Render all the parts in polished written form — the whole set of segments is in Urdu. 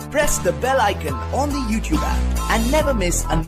press the bell icon on the YouTube app and never miss an...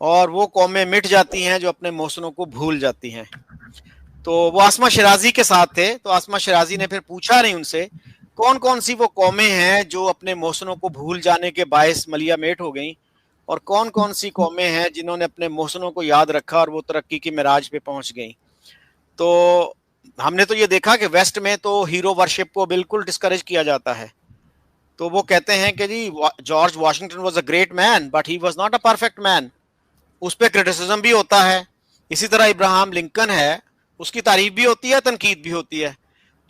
اور وہ قومیں مٹ جاتی ہیں جو اپنے محسنوں کو بھول جاتی ہیں. تو وہ آسما شیرازی کے ساتھ تھے, تو آسما شیرازی نے پھر پوچھا نہیں ان سے کون کون سی وہ قومیں ہیں جو اپنے محسنوں کو بھول جانے کے باعث ملیا میٹ ہو گئیں, اور کون کون سی قومیں ہیں جنہوں نے اپنے محسنوں کو یاد رکھا اور وہ ترقی کی معراج پہ پہنچ گئیں. تو ہم نے تو یہ دیکھا کہ ویسٹ میں تو ہیرو ورشپ کو بالکل ڈسکریج کیا جاتا ہے. تو وہ کہتے ہیں کہ جی George Washington was a great man but he was not a perfect man, اس پہ کرٹیسزم بھی ہوتا ہے. اسی طرح ابراہم لنکن ہے, اس کی تعریف بھی ہوتی ہے, تنقید بھی ہوتی ہے.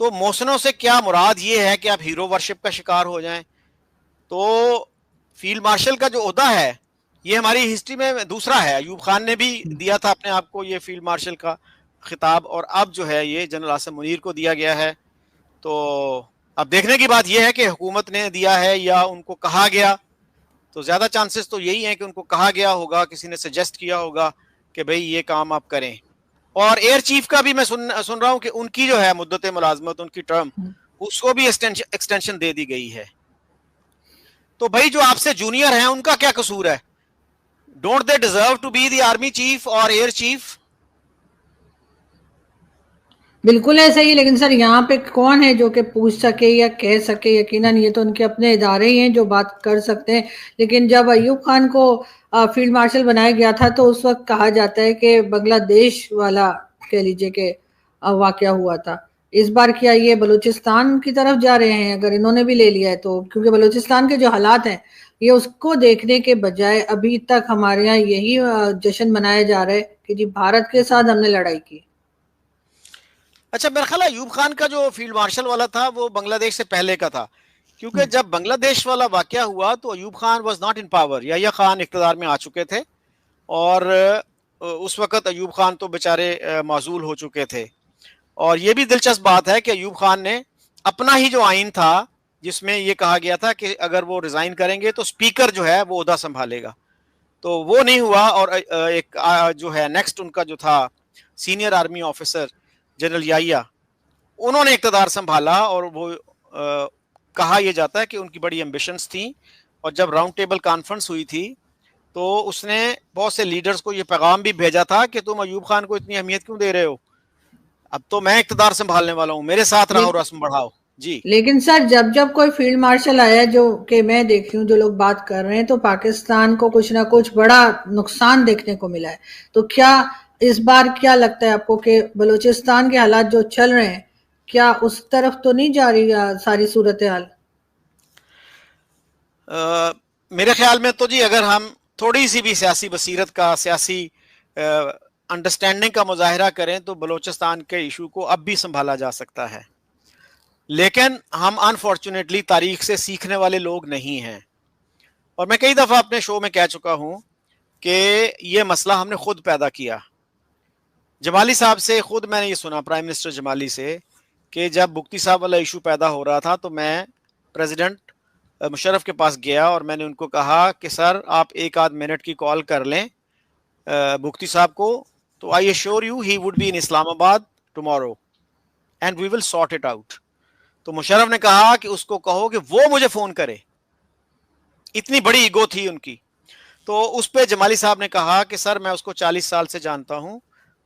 تو محسنوں سے کیا مراد یہ ہے کہ آپ ہیرو ورشپ کا شکار ہو جائیں؟ تو فیلڈ مارشل کا جو عہدہ ہے یہ ہماری ہسٹری میں دوسرا ہے. ایوب خان نے بھی دیا تھا اپنے آپ کو یہ فیلڈ مارشل کا خطاب, اور اب جو ہے یہ جنرل عاصم منیر کو دیا گیا ہے. تو اب دیکھنے کی بات یہ ہے کہ حکومت نے دیا ہے یا ان کو کہا گیا. تو زیادہ چانسز تو یہی ہیں کہ ان کو کہا گیا ہوگا, کسی نے سجیسٹ کیا ہوگا کہ بھئی یہ کام آپ کریں. اور ایئر چیف کا بھی میں سن رہا ہوں کہ ان کی جو ہے مدت ملازمت, ان کی ٹرم, اس کو بھی ایکسٹینشن دے دی گئی ہے. تو بھائی جو آپ سے جونیئر ہیں ان کا کیا قصور ہے؟ Don't they deserve to be the army chief اور ایئر چیف؟ بالکل ایسا ہی, لیکن سر یہاں پہ کون ہے جو کہ پوچھ سکے یا کہہ سکے؟ یقیناً یہ تو ان کے اپنے ادارے ہی ہیں جو بات کر سکتے ہیں. لیکن جب ایوب خان کو فیلڈ مارشل بنایا گیا تھا تو اس وقت کہا جاتا ہے کہ بنگلہ دیش والا کہہ لیجئے کہ واقعہ ہوا تھا. اس بار کیا یہ بلوچستان کی طرف جا رہے ہیں اگر انہوں نے بھی لے لیا ہے تو؟ کیونکہ بلوچستان کے جو حالات ہیں یہ اس کو دیکھنے کے بجائے ابھی تک ہمارے یہاں یہی جشن منایا جا رہا ہے کہ جی بھارت کے ساتھ ہم نے لڑائی کی. اچھا, میرا خیال ہے ایوب خان کا جو فیلڈ مارشل والا تھا وہ بنگلہ دیش سے پہلے کا تھا, کیونکہ جب بنگلہ دیش والا واقعہ ہوا تو Ayub Khan was not in power, Yahya Khan اقتدار میں آ چکے تھے, اور اس وقت ایوب خان تو بیچارے معزول ہو چکے تھے. اور یہ بھی دلچسپ بات ہے کہ ایوب خان نے اپنا ہی جو آئین تھا جس میں یہ کہا گیا تھا کہ اگر وہ ریزائن کریں گے تو اسپیکر جو ہے وہ عہدہ سنبھالے گا, تو وہ نہیں ہوا. اور ایک جو ہے نیکسٹ ان کا جو تھا سینئر آرمی آفیسر جنرل یحییٰ, انہوں نے اقتدار سنبھالا, اور وہ کہا یہ جاتا ہے کہ ان کی بڑی ایمبیشنز تھیں. اور جب راؤنڈ ٹیبل کانفرنس ہوئی تھی تو اس نے بہت سے لیڈرز کو یہ پیغام بھی بھیجا تھا کہ تم ایوب خان کو اتنی اہمیت کیوں دے رہے ہو, اب تو میں اقتدار سنبھالنے والا ہوں, میرے ساتھ رہو, رسم بڑھاؤ. جی لیکن سر جب کوئی فیلڈ مارشل آیا جو کہ میں دیکھتی ہوں جو لوگ بات کر رہے ہیں تو پاکستان کو کچھ نہ کچھ بڑا نقصان دیکھنے کو ملا ہے. تو کیا اس بار کیا لگتا ہے آپ کو کہ بلوچستان کے حالات جو چل رہے ہیں کیا اس طرف تو نہیں جا رہی ساری صورتحال؟ میرے خیال میں تو جی اگر ہم تھوڑی سی بھی سیاسی بصیرت کا, سیاسی انڈرسٹینڈنگ کا مظاہرہ کریں تو بلوچستان کے ایشو کو اب بھی سنبھالا جا سکتا ہے. لیکن ہم انفارچونیٹلی تاریخ سے سیکھنے والے لوگ نہیں ہیں, اور میں کئی دفعہ اپنے شو میں کہہ چکا ہوں کہ یہ مسئلہ ہم نے خود پیدا کیا. جمالی صاحب سے خود میں نے یہ سنا, پرائم منسٹر جمالی سے, کہ جب بگٹی صاحب والا ایشو پیدا ہو رہا تھا تو میں پریزیڈنٹ مشرف کے پاس گیا اور میں نے ان کو کہا کہ سر آپ ایک آدھ منٹ کی کال کر لیں بگٹی صاحب کو, تو I assure you he would be in Islamabad tomorrow and we will sort it out. تو مشرف نے کہا کہ اس کو کہو کہ وہ مجھے فون کرے, اتنی بڑی ایگو تھی ان کی. تو اس پہ جمالی صاحب نے کہا کہ سر میں اس کو 40 سال سے جانتا ہوں,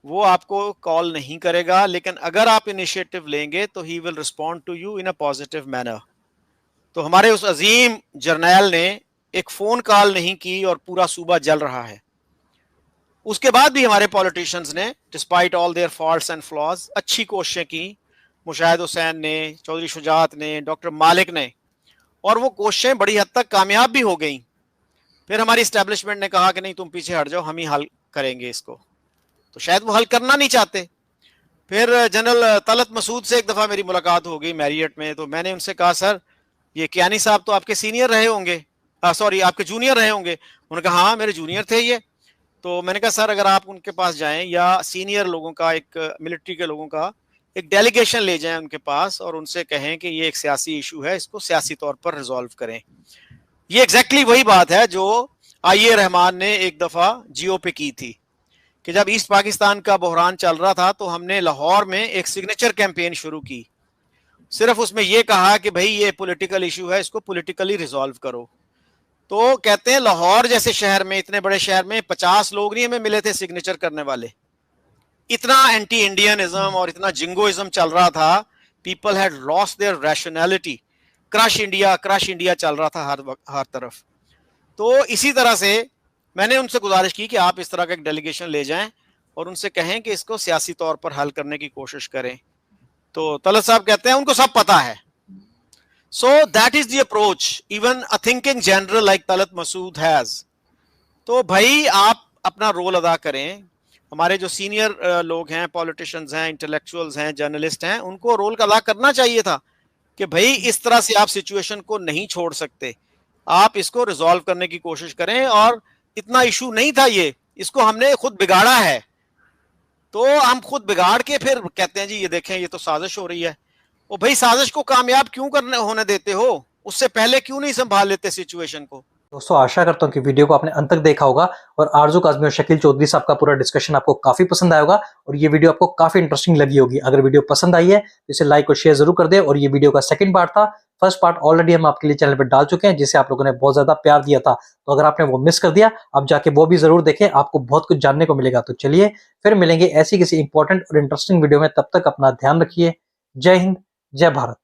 وہ آپ کو کال نہیں کرے گا, لیکن اگر آپ انیشیٹو لیں گے تو he will respond to you in a positive manner. تو ہمارے اس عظیم جرنیل نے ایک فون کال نہیں کی اور پورا صوبہ جل رہا ہے. اس کے بعد بھی ہمارے پولیٹیشنز نے despite all their faults and flaws اچھی کوششیں کی, مشاہد حسین نے, چودھری شجاعت نے, ڈاکٹر مالک نے, اور وہ کوششیں بڑی حد تک کامیاب بھی ہو گئیں. پھر ہماری اسٹیبلشمنٹ نے کہا کہ نہیں تم پیچھے ہٹ جاؤ, ہم ہی حل کریں گے اس کو, تو شاید وہ حل کرنا نہیں چاہتے. پھر جنرل طلعت مسعود سے ایک دفعہ میری ملاقات ہو گئی میریٹ میں, تو میں نے ان سے کہا سر یہ کیانی صاحب تو آپ کے سینئر رہے ہوں گے, سوری آپ کے جونیئر رہے ہوں گے. انہوں نے کہا ہاں میرے جونیئر تھے یہ. تو میں نے کہا سر اگر آپ ان کے پاس جائیں یا سینئر لوگوں کا, ایک ملٹری کے لوگوں کا ایک ڈیلیگیشن لے جائیں ان کے پاس اور ان سے کہیں کہ یہ ایک سیاسی ایشو ہے, اس کو سیاسی طور پر ریزالو کریں. یہ ایگزیکٹلی وہی بات ہے جو آئی اے رحمان نے ایک دفعہ جیو پہ کی تھی, کہ جب ایسٹ پاکستان کا بحران چل رہا تھا تو ہم نے لاہور میں ایک سگنیچر کیمپین شروع کی. صرف اس میں یہ کہا کہ بھئی یہ پولیٹیکل ایشو ہے, اس کو پولیٹیکلی ریزالو کرو. تو کہتے ہیں لاہور جیسے شہر میں, اتنے بڑے شہر میں 50 لوگ نہیں ہمیں ملے تھے سگنیچر کرنے والے. اتنا اینٹی انڈینزم اور اتنا جنگوازم چل رہا تھا. People had lost their rationality. Crush India چل رہا تھا ہر طرف. تو اسی طرح سے میں نے ان سے گزارش کی کہ آپ اس طرح کا ایک ڈیلیگیشن لے جائیں اور ان سے کہیں کہ اس کو سیاسی طور پر حل کرنے کی کوشش کریں. تو طلعت صاحب کہتے ہیں ان کو سب پتا ہے. So that is the approach even a thinking general like Talat Masood has. تو بھائی آپ اپنا رول ادا کریں. ہمارے جو سینئر لوگ ہیں, پولیٹیشنز ہیں, انٹلیکچوئلز ہیں, جرنلسٹ ہیں, ان کو رول ادا کرنا چاہیے تھا کہ بھائی اس طرح سے آپ سچویشن کو نہیں چھوڑ سکتے, آپ اس کو ریزالو کرنے کی کوشش کریں. اور اتنا ایشو نہیں تھا یہ, اس کو ہم نے خود بگاڑا ہے. تو ہم خود بگاڑ کے پھر کہتے ہیں جی یہ دیکھیں یہ تو سازش ہو رہی ہے. وہ بھائی سازش کو کامیاب کیوں ہونے دیتے ہو؟ اس سے پہلے کیوں نہیں سنبھال لیتے سچویشن کو؟ دوستوں آشا کرتا ہوں کہ ویڈیو کو آپ نے انت تک دیکھا ہوگا اور آرزو کاظمی اور شکیل چودھری صاحب کا پورا ڈسکشن آپ کو کافی پسند آئے ہوگا اور یہ ویڈیو آپ کو کافی انٹرسٹنگ لگی ہوگی. اگر ویڈیو پسند آئی ہے تو اسے لائک اور شیئر ضرور کر دیں. اور یہ ویڈیو کا سیکنڈ پارٹ تھا, فرسٹ پارٹ آلریڈی ہم آپ کے لیے چینل پہ ڈال چکے ہیں جسے آپ لوگوں نے بہت زیادہ پیار دیا تھا. تو اگر آپ نے وہ مس کر دیا, آپ جا کے وہ بھی ضرور دیکھیں, آپ کو بہت کچھ جاننے کو ملے گا. تو چلیے پھر ملیں گے ایسی کسی امپورٹنٹ اور انٹرسٹنگ ویڈیو میں. تب تک اپنا دھیان رکھیے. جے ہند, جے بھارت.